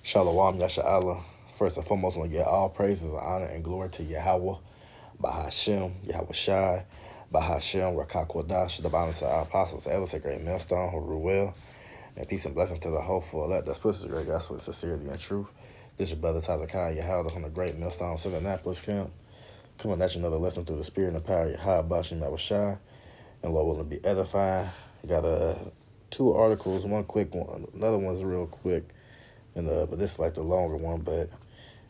Shalom, Yasha'Allah. First and foremost, I want to give all praises, honor, and glory to Yahweh, Bahashem, Yahweh Shai, Bahashem, Rakakwadash, the balance of our apostles, elders, a great millstone, Ruel, and peace and blessings to the hopeful elect that's pushes the great gospel with sincerity and truth. This is your brother Tazakai Yahweh from the great millstone, Annapolis camp. Come on, that's another lesson through the spirit and the power of Yahweh, Bahashem, Yahweh Shai, and Lord willing to be edifying. We got two articles, one quick one, another one's real quick. And but this is like the longer one, but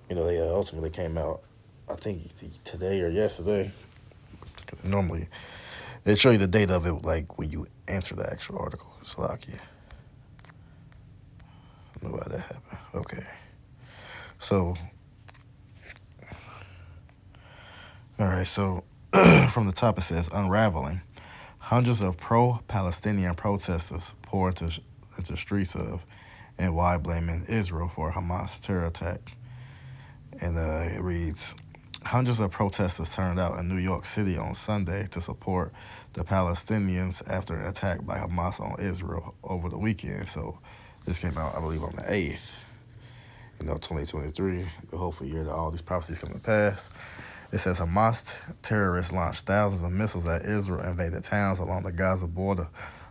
they ultimately came out, I think today or yesterday. Because normally they show you the date of it, like when you answer the actual article. So like, yeah, I don't know why that happened. Okay, so all right, so from the top it says unraveling. Hundreds of pro-Palestinian protesters pour into streets of and why blaming Israel for Hamas terror attack. And it reads, hundreds of protesters turned out in New York City on Sunday to support the Palestinians after an attack by Hamas on Israel over the weekend. So this came out, I believe, on the 8th, 2023, the hopeful year that all these prophecies come to pass. It says Hamas terrorists launched thousands of missiles at Israel invaded towns along the Gaza border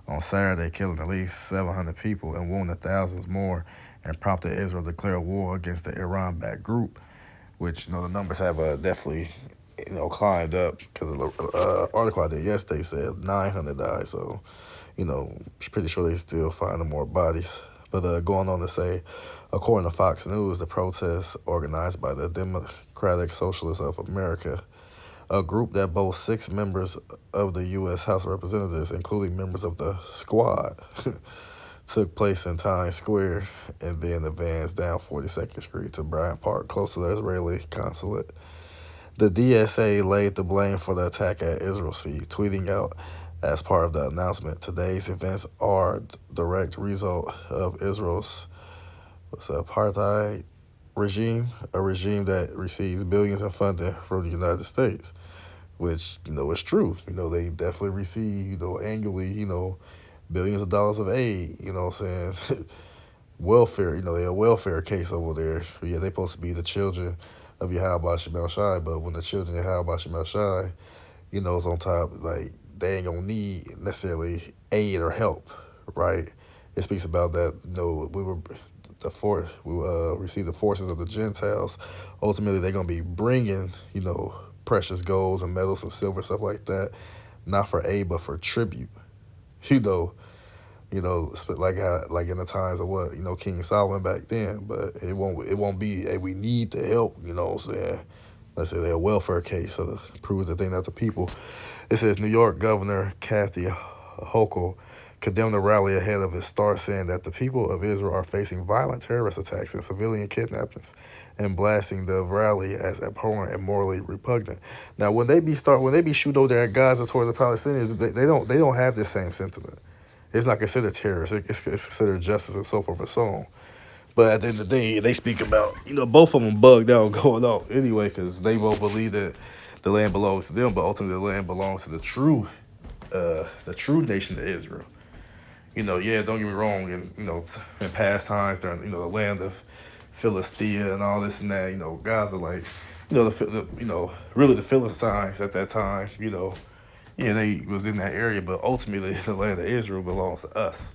on Saturday, killing at least 700 people and wounding thousands more, and prompted Israel to declare war against the Iran-backed group, which, the numbers have definitely, climbed up, because the article I did yesterday said 900 died, so, pretty sure they still finding more bodies. But going on to say, according to Fox News, the protests organized by the Democratic Socialists of America, a group that boasts 6 members of the U.S. House of Representatives, including members of the Squad, took place in Times Square and then advanced down 42nd Street to Bryant Park, close to the Israeli consulate. The DSA laid the blame for the attack at Israel's feet, tweeting out as part of the announcement, today's events are direct result of Israel's apartheid regime, a regime that receives billions in funding from the United States, which, is true. They definitely receive, annually, billions of dollars of aid, what I'm saying? Welfare, they're a welfare case over there. Yeah, they supposed to be the children of Yahweh Shemel Shai, but when the children of Yahweh Shemel Shai, is on top, like, they ain't gonna need necessarily aid or help, right? It speaks about that, we received the forces of the Gentiles. Ultimately, they're gonna be bringing, precious golds and metals and silver, stuff like that, not for aid, but for tribute, you know, like in the times of what, King Solomon back then. But it won't be, hey, we need the help, what I'm saying? Let's say they're a welfare case, so it proves that they're not the people. It says New York Governor Kathy Hochul condemned the rally ahead of his start, saying that the people of Israel are facing violent terrorist attacks and civilian kidnappings, and blasting the rally as abhorrent and morally repugnant. Now, when they be shooting over there at Gaza towards the Palestinians, they don't have this same sentiment. It's not considered terrorist. It's considered justice and so forth and so on. But at the end of the day, they speak about, both of them bugged out going on anyway, because they both believe that the land belongs to them, but ultimately the land belongs to the true nation of Israel. Yeah, don't get me wrong, and, in past times, during, the land of Philistia and all this and that, Gaza, like, really the Philistines at that time, yeah, they was in that area, but ultimately the land of Israel belongs to us,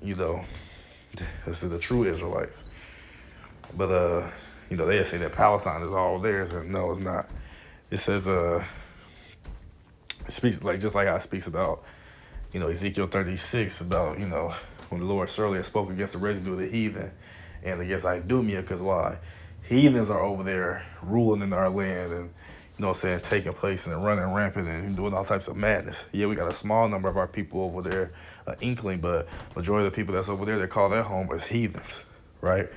this is the true Israelites. But they say that Palestine is all theirs, and no, it's not. It says it speaks like, just like how it speaks about, Ezekiel 36 about, when the Lord surely has spoken against the residue of the heathen and against Idumea, because why? Heathens are over there ruling in our land and, taking place and running rampant and doing all types of madness. Yeah, we got a small number of our people over there, inkling, but majority of the people that's over there, they call their home as heathens, right?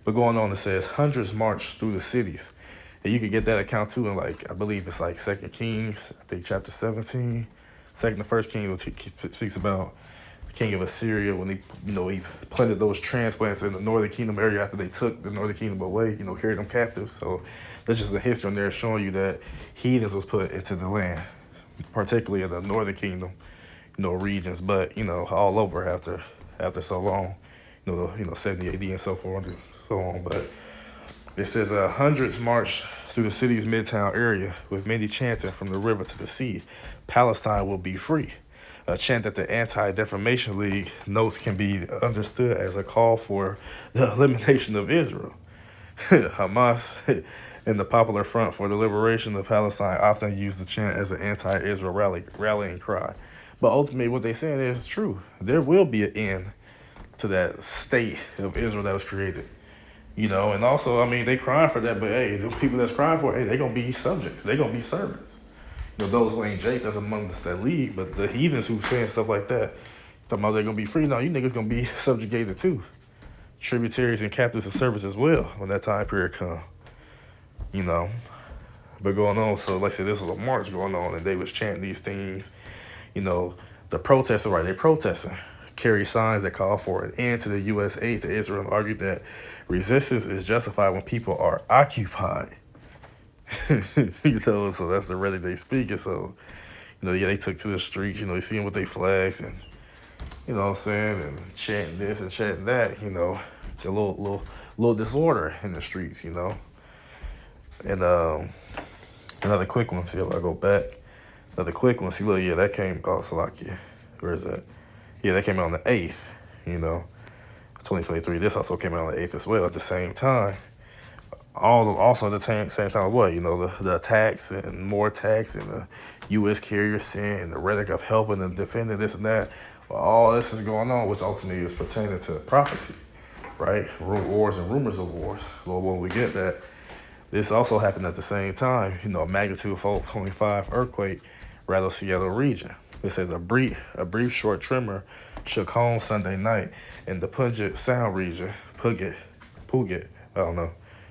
But going on, it says hundreds marched through the cities. And you can get that account too in, like, I believe it's like 2 Kings, I think chapter 17. Second to First King speaks about the king of Assyria when he planted those transplants in the northern kingdom area after they took the northern kingdom away, carried them captive. So that's just a history on there showing you that heathens was put into the land, particularly in the northern kingdom, regions, but all over after so long, 70 AD and so forth and so on. But it says hundreds marched through the city's midtown area with many chanting from the river to the sea, Palestine will be free. A chant that the Anti-Defamation League notes can be understood as a call for the elimination of Israel. Hamas and the Popular Front for the Liberation of Palestine often use the chant as an anti-Israel rallying cry. But ultimately what they're saying is true. There will be an end to that state of Israel that was created. And also, I mean, they crying for that, but hey, the people that's crying for it, hey, they gonna be subjects. They gonna be servants. Those who ain't Jakes, that's amongst that league, but the heathens who saying stuff like that, talking about they're gonna be free, no, you niggas gonna be subjugated too. Tributaries and captives of service as well when that time period come. But going on, so like I said, this was a march going on, and they was chanting these things. The protesters, right, they protesting, carry signs that call for an end to the U.S. aid to Israel and argued that resistance is justified when people are occupied. So that's the rhetoric they speaking. So, they took to the streets, you see them with their flags and, what I'm saying, and chanting this and chanting that, a little disorder in the streets, And another quick one, see if I go back. Another quick one, see, look, yeah, that came, Slovakia. Where is that? Yeah, that came out on the 8th, 2023. This also came out on the 8th as well at the same time. Also at the same time, what? The attacks and more attacks and the U.S. carrier sin and the rhetoric of helping and defending this and that. Well, all this is going on, which ultimately is pertaining to prophecy, right? Wars and rumors of wars. Lord, when we get that, this also happened at the same time. A magnitude 4.5 earthquake rattled Seattle region. It says a brief short tremor shook home Sunday night in the Puget Sound region,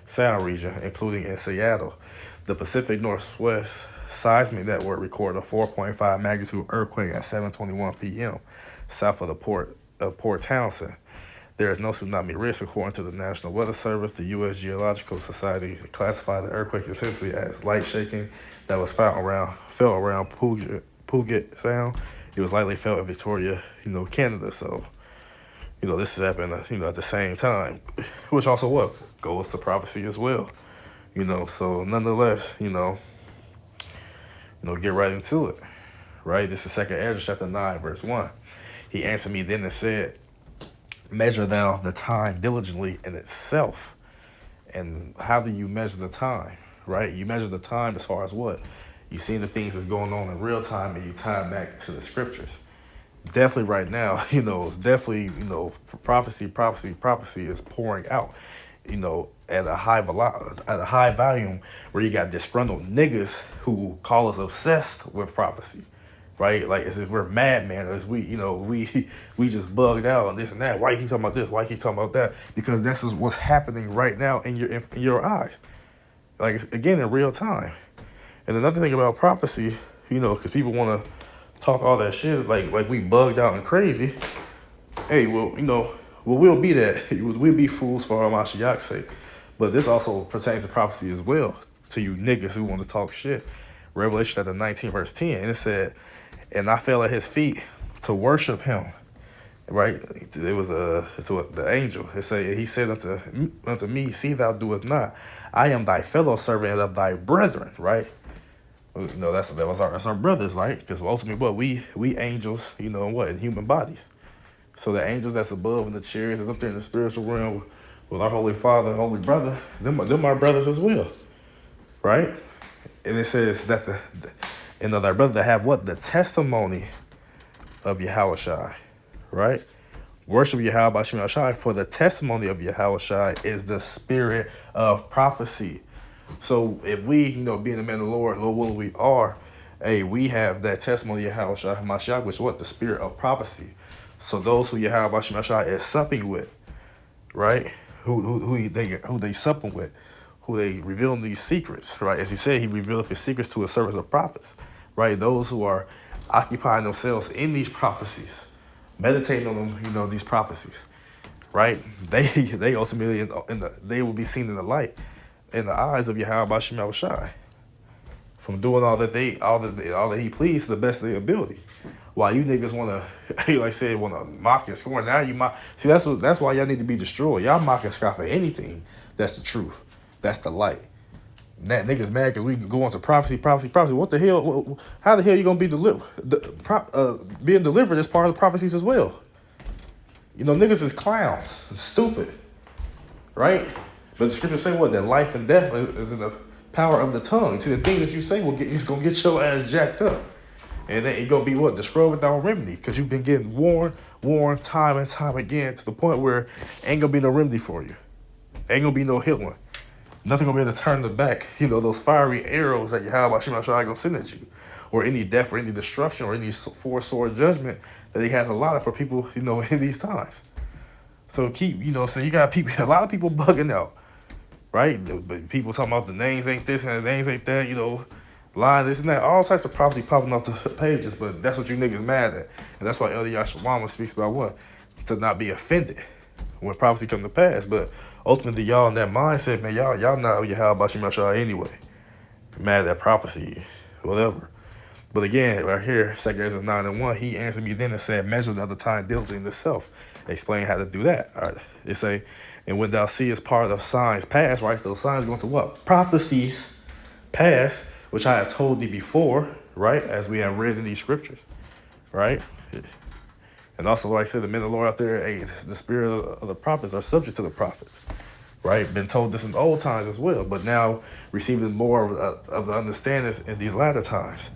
Sound region, including in Seattle. The Pacific Northwest Seismic Network recorded a 4.5 magnitude earthquake at 7:21 p.m. south of the port of Port Townsend. There is no tsunami risk, according to the National Weather Service. The U.S. Geological Society classified the earthquake essentially as light shaking that was felt around Puget Sound. It was likely felt in Victoria, Canada. So, this is happening, at the same time, which also goes to prophecy as well. So nonetheless, get right into it, right? This is 2 Ezra chapter 9, verse 1. He answered me then and said, measure thou the time diligently in itself. And how do you measure the time, right? You measure the time as far as what? You see the things that's going on in real time and you tie back to the scriptures. Definitely right now, definitely, prophecy is pouring out, at a high volume where you got disgruntled niggas who call us obsessed with prophecy, right? Like as if we're madmen, as we just bugged out and this and that. Why you keep talking about this? Why you keep talking about that? Because that's what's happening right now in your eyes, like again in real time. And another thing about prophecy, because people want to talk all that shit like we bugged out and crazy. Hey, we'll be that. We'll be fools for our Mashiach's sake. But this also pertains to prophecy as well, to you niggas who want to talk shit. Revelation chapter 19, verse 10, and it said, and I fell at his feet to worship him. Right? It was the angel. It said, he said unto me, see thou doest not. I am thy fellow servant of thy brethren, right? That's our brothers, right? Because ultimately, we angels, in human bodies. So the angels that's above in the chairs, that's up there in the spiritual realm with our Holy Father, Holy Brother, them our brothers as well, right? And it says that thy brother that have what? The testimony of Yahushua, right? Worship Yahweh B'Shem Yahushua, for the testimony of Yahushua is the spirit of prophecy. So if we, being the man of the Lord willing we are, we have that testimony of Yahushua Mashiach, which is what? The spirit of prophecy. So those who Yahweh B'Shem Yahushua is supping with, right? Who they supping with, who they revealing these secrets, right? As he said, he revealed his secrets to his servants of prophets, right? Those who are occupying themselves in these prophecies, meditating on them, these prophecies, right? They ultimately they will be seen in the light, in the eyes of Yahweh B'Shem Yahushua, from doing all that he pleased to the best of their ability. Why you niggas wanna, like I said, wanna mock and scorn? Now you mock. See, that's why y'all need to be destroyed. Y'all mock and scoff at anything. That's the truth. That's the light. That niggas mad because we go into prophecy. What the hell? How the hell you gonna be delivered? Being delivered is part of the prophecies as well. You know, niggas is clowns, stupid, right? But the scriptures say what? That life and death is in the power of the tongue. See, the things that you say is gonna get your ass jacked up. And then it's gonna be what? Destroyed without remedy. Because you've been getting warned time and time again to the point where ain't gonna be no remedy for you. Ain't gonna be no healing. Nothing gonna be able to turn the back. You know, those fiery arrows that Yahweh Shema Shai gonna send at you. Or any death or any destruction or any four-sword judgment that he has allotted for people, you know, in these times. So so you got people, a lot of people bugging out. Right? But people talking about the names ain't this and the names ain't that, you know, lying, this and that. All types of prophecy popping off the pages, but that's what you niggas mad at. And that's why Elder Yashawama speaks about what? To not be offended when prophecy come to pass. But ultimately, y'all in that mindset, man, y'all not Yahweh Shema Shai anyway. Mad at prophecy, whatever. But again, right here, 2 Ezra 9:1, he answered me then and said, measure the other time diligently in itself. Explain how to do that. All right. It say, and when thou seest part of signs pass, right? So signs going to what? Prophecy pass, which I have told thee before, right? As we have read in these scriptures, right? And also, like I said, the men of the Lord out there, hey, the spirit of the prophets are subject to the prophets, right? Been told this in old times as well, but now receiving more of the understanding in these latter times.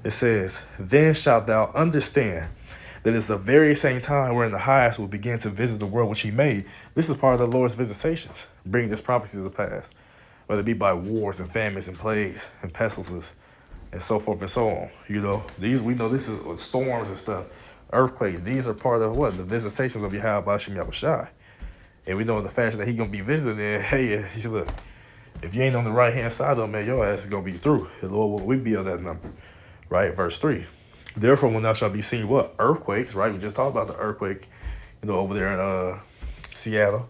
It says, then shalt thou understand that it's the very same time wherein the highest will begin to visit the world which he made. This is part of the Lord's visitations, bringing this prophecy to pass, whether it be by wars and famines and plagues and pestilences and so forth and so on. You know, we know this is storms and stuff, earthquakes. These are part of what? The visitations of Yahweh Bashim Yahushai. And we know in the fashion that he going to be visiting there, hey, look, if you ain't on the right-hand side of him, man, your ass is going to be through. The Lord will we be of that number. Right, verse 3. Therefore, when thou shalt be seen what? Earthquakes, right? We just talked about the earthquake, you know, over there in Seattle.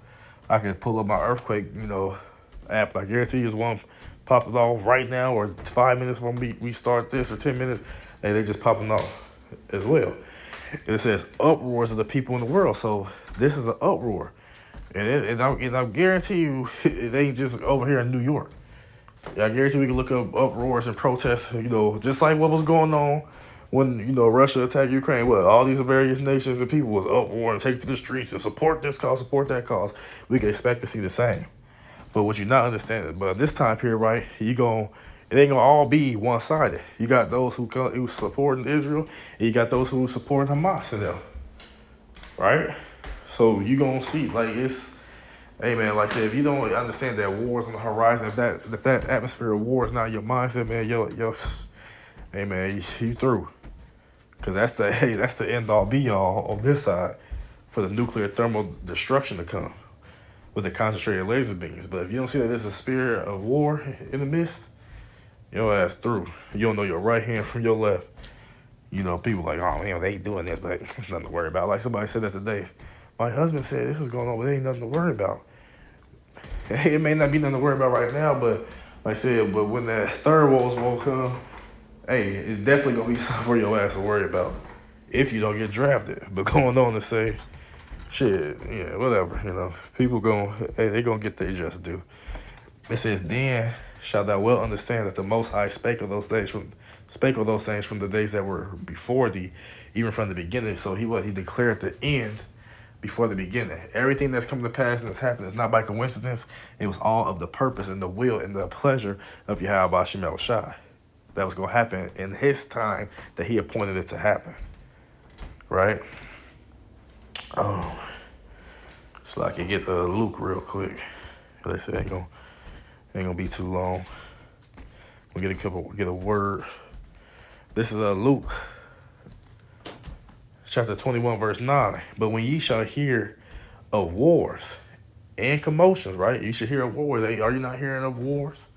I can pull up my earthquake, you know, app. I guarantee you, is one popping off right now, or 5 minutes when we start this, or 10 minutes, and they just popping off as well. And it says uproars of the people in the world. So this is an uproar, and I guarantee you, it ain't just over here in New York. I guarantee we can look up uproars and protests, you know, just like what was going on when, you know, Russia attacked Ukraine. Well, all these various nations and people was uproar and take to the streets and support this cause, support that cause. We can expect to see the same. But what you're not understanding, but this time period, right, it ain't gonna all be one-sided. You got those who supporting Israel, and you got those who supporting Hamas and them, right? So you gonna see, like, hey man, like I said, if you don't understand that war's on the horizon, if that atmosphere of war is not your mindset, man, hey man, you through. Cause that's the end all be all on this side for the nuclear thermal destruction to come with the concentrated laser beams. But if you don't see that there's a spirit of war in the midst, your ass through. You don't know your right hand from your left. You know, people like, oh man, they ain't doing this, but it's nothing to worry about. Like somebody said that today. My husband said this is going on, but there ain't nothing to worry about. It may not be nothing to worry about right now, but like I said, but when that third world will come, hey, it's definitely gonna be something for your ass to worry about if you don't get drafted. But going on to say, shit, yeah, whatever, you know, people they gonna get their just due. It says, then shalt thou well understand that the Most High spake of those things from the days that were before thee, even from the beginning. So he declared the end before the beginning. Everything that's coming to pass and that's happening is not by coincidence. It was all of the purpose and the will and the pleasure of Yahweh Shema Shai. That was going to happen in his time that he appointed it to happen. Right? So I can get Luke real quick. They say ain't gonna be too long. We'll get a word. This is Luke chapter 21, verse 9. But when ye shall hear of wars and commotions, right? You should hear of wars. Are you not hearing of wars?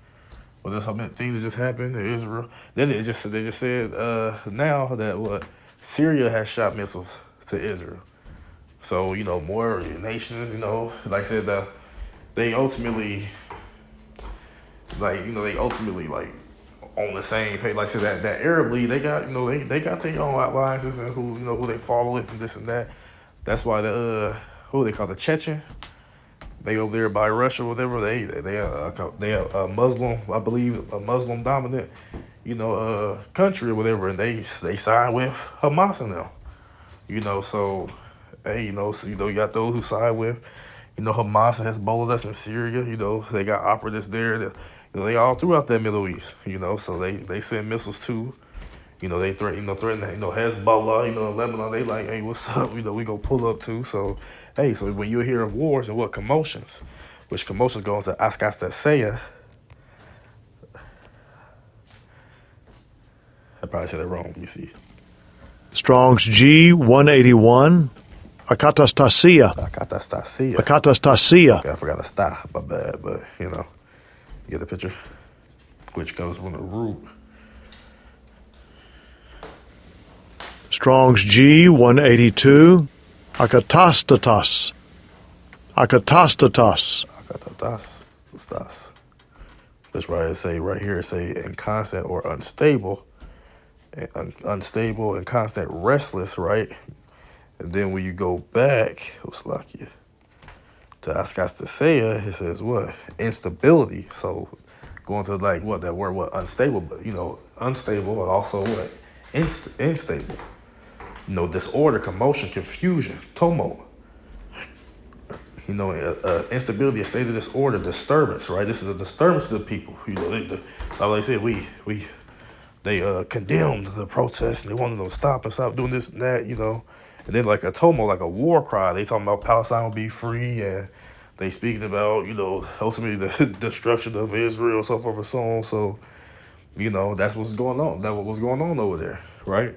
Well, there's how many things that just happened in Israel. Then they just said now that what Syria has shot missiles to Israel. So, you know, more nations, you know, like I said, they ultimately on the same page. Like I said, that Arab League, they got they got their own alliances and who they follow with and this and that. That's why the who they call the Chechen. They over there by Russia, whatever. They are a Muslim, I believe, a Muslim dominant, country or whatever, and they side with Hamas and them. So hey, you got those who side with, Hamas and Hezbollah that's in Syria. They got operatives there that, they all throughout that Middle East. So they send missiles too. They threaten Hezbollah, in Lebanon, they like, hey, what's up? We gonna pull up too. So, hey, so when you hear of wars and what commotions, which commotions go into Askastasaya, I probably said that wrong. Let me see. Strong's G181, Akatastasia. Akatastasia. Akatastasia. Okay, I forgot to stop. My bad, but you get the picture, which comes from the root. Strong's G182, Akatastatas. Akatastatas. Akatastatas. That's right. Right here, it say in constant or unstable. Unstable and constant restless, right? And then when you go back, to Askastasaya, it says what? Instability. So going to like what that word, what unstable, but unstable, but also what? Unstable. Disorder, commotion, confusion, tumult. Instability, a state of disorder, disturbance, right? This is a disturbance to the people. Like I said, they condemned the protests and they wanted them to stop doing this and that, And then like a tumult, like a war cry. They talking about Palestine will be free, and they speaking about, ultimately the destruction of Israel, so forth and so on. So, that's what's going on. That's what was going on over there, right?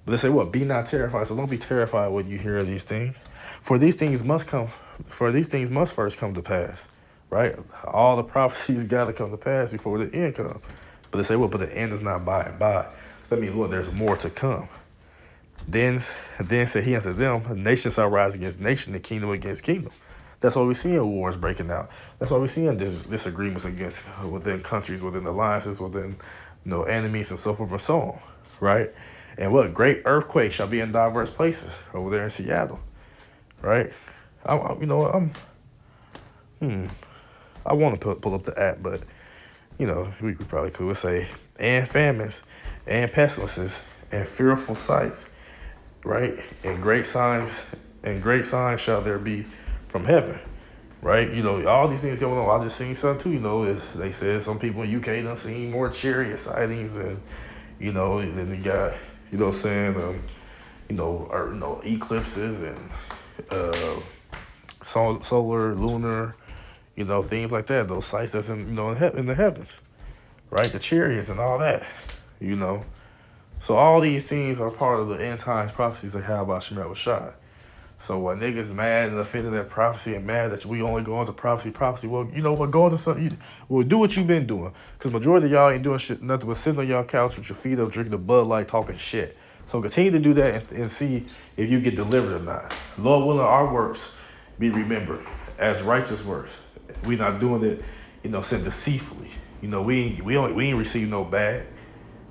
But they say what? Be not terrified. So don't be terrified when you hear these things. For these things must first come to pass, right? All the prophecies got to come to pass before the end comes. But they say what? But the end is not by and by. So that means what? There's more to come. Then said he unto them, nation shall rise against nation, and kingdom against kingdom. That's why we're seeing wars breaking out. That's why we're seeing disagreements within countries, within alliances, within enemies, and so forth and so on, right? And what? Great earthquakes shall be in diverse places over there in Seattle, right? I want to pull up the app, but we probably could say, and famines, and pestilences, and fearful sights, right? And great signs shall there be from heaven, right? All these things going on. I just seen something too. They said some people in UK done seen more chariot sightings, and and then you got saying eclipses and solar, lunar, things like that. Those sights that's in in the heavens, right? The chariots and all that, So all these things are part of the end times prophecies they have about Shemuel Rashad. So when niggas mad and offended at prophecy and mad that we only go into prophecy, well, what, go into something. Well, do what you've been doing. Because majority of y'all ain't doing shit, nothing but sitting on y'all couch with your feet up, drinking the Bud Light, talking shit. So continue to do that and see if you get delivered or not. Lord willing, our works be remembered as righteous works. We not doing it, said deceitfully. We ain't receive no bad,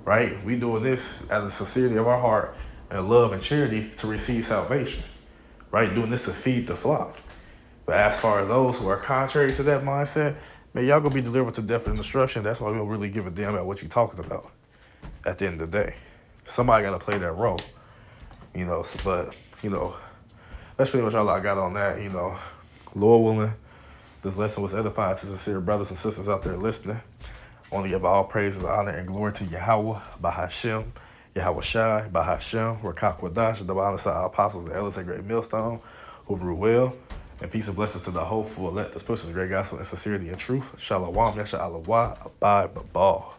right? We doing this out of the sincerity of our heart and love and charity to receive salvation. Right, doing this to feed the flock. But as far as those who are contrary to that mindset, man, y'all gonna be delivered to death and destruction. That's why we don't really give a damn about what you're talking about at the end of the day. Somebody gotta play that role, but that's pretty much all I got on that. Lord willing, this lesson was edifying to sincere brothers and sisters out there listening. Only give all praises, honor, and glory to Yahweh, Bahashem, Yahweh Shai, Bahashem, Rakak Wadash, the honor our apostles, the elders, a great millstone, who grew well, and peace and blessings to the hopeful elect, this person, great gospel and sincerity and truth. Shalom, Yasha Allah, Abide, Babal.